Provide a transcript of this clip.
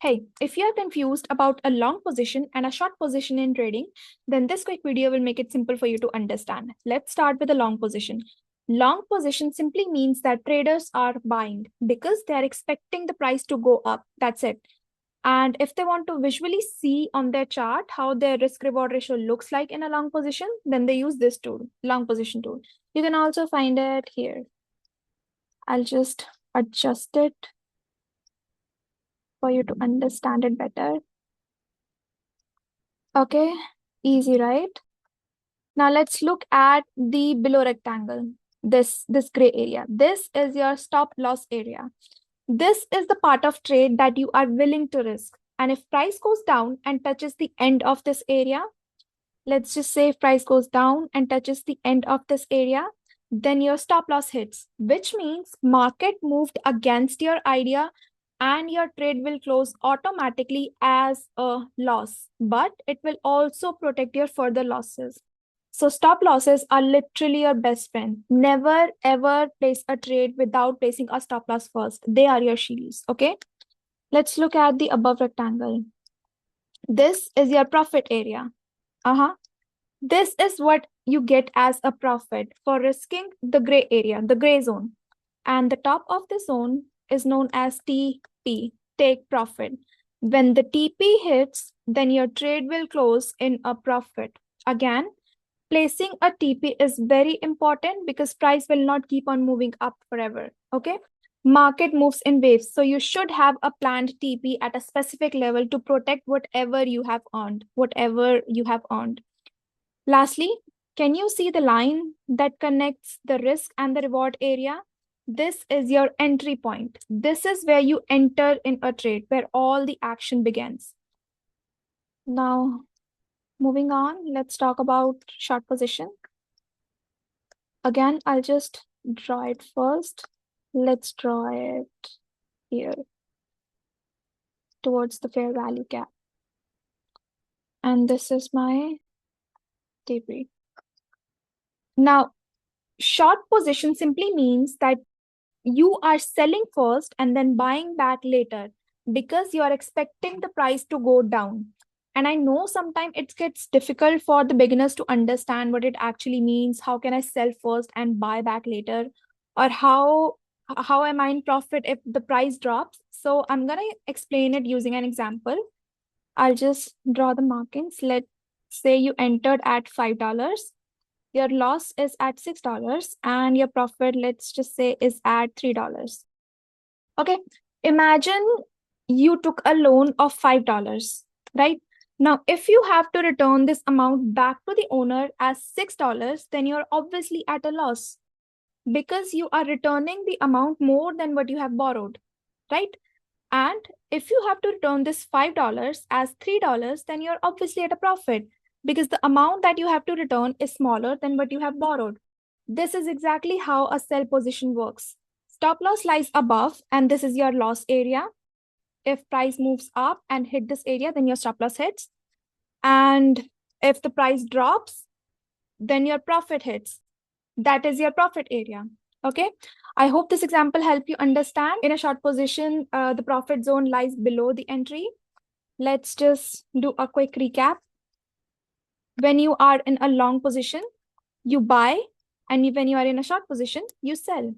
Hey, if you are confused about a long position and a short position in trading, then this quick video will make it simple for you to understand. Let's start with a long position. Long position simply means that traders are buying because they are expecting the price to go up. That's it. And if they want to visually see on their chart how their risk reward ratio looks like in a long position, then they use this tool, long position tool. You can also find it here. I'll just adjust it for you to understand it better. Okay, easy, right? Now let's look at the below rectangle, this gray area. This is your stop loss area. This is the part of trade that you are willing to risk. And if price goes down and touches the end of this area, let's just say if price goes down and touches the end of this area, then your stop loss hits, which means market moved against your idea and your trade will close automatically as a loss, but it will also protect your further losses. So stop losses are literally your best friend. Never ever place a trade without placing a stop loss first. They are your shields, okay? Let's look at the above rectangle. This is your profit area. This is what you get as a profit for risking the gray area, the gray zone. And the top of the zone is known as TP, take profit. When the TP hits, then your trade will close in a profit. Again, placing a TP is very important because price will not keep on moving up forever, okay? Market moves in waves, so you should have a planned TP at a specific level to protect whatever you have earned, Lastly, can you see the line that connects the risk and the reward area? This is your entry point. This is where you enter in a trade, where all the action begins. Now, moving on, let's talk about short position. Again, I'll just draw it first. Let's draw it here towards the fair value gap. And this is my TP. Now, short position simply means that you are selling first and then buying back later because you are expecting the price to go down. And I know sometimes it gets difficult for the beginners to understand what it actually means. How can I sell first and buy back later? Or how am I in profit if the price drops? So I'm going to explain it using an example. I'll just draw the markings. Let's say you entered at $5. Your loss is at $6 and your profit, let's just say, is at $3. Okay, imagine you took a loan of $5, right? Now, if you have to return this amount back to the owner as $6, then you're obviously at a loss because you are returning the amount more than what you have borrowed, right? And if you have to return this $5 as $3, then you're obviously at a profit because the amount that you have to return is smaller than what you have borrowed. This is exactly how a sell position works. Stop loss lies above, and this is your loss area. If price moves up and hit this area, then your stop loss hits. And if the price drops, then your profit hits. That is your profit area. Okay, I hope this example helped you understand. In a short position, the profit zone lies below the entry. Let's just do a quick recap. When you are in a long position, you buy, and when you are in a short position, you sell.